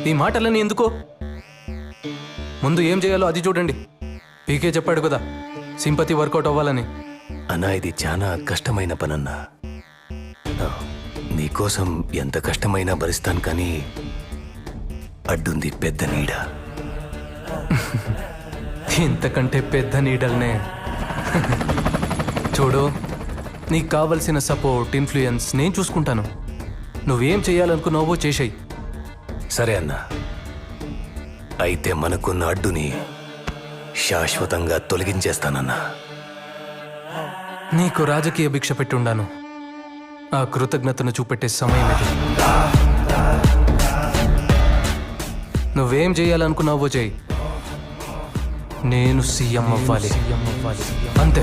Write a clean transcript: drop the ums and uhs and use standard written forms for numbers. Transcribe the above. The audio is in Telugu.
ఈ మాటలని ఎందుకో? ముందు ఏం చేయాలో అది చూడండి. పీకే చెప్పాడు కదా సింపతి వర్కౌట్ అవ్వాలని. అన్నా ఇది చాలా కష్టమైన పనన్నా. నీకోసం ఎంత కష్టమైనా భరిస్తాను, కానీ అడ్డుంది పెద్ద నీడ. ఇంతకంటే పెద్ద నీడల్నే. చూడు, నీకు కావలసిన సపోర్ట్, ఇన్ఫ్లుయెన్స్ నేను చూసుకుంటాను. నువ్వేం చేయాలనుకున్నావో చేసేయి. సరే అన్నా, అయితే మనకున్న అడ్డుని శాశ్వతంగా తొలగించేస్తానన్నా. నీకు రాజకీయ భిక్ష పెట్టుండాను. ఆ కృతజ్ఞతను చూపెట్టే సమయం ఇది. నువ్వేం చేయాలనుకున్నావో చేయి. నేను సీఎం అవ్వాలి, అంతే.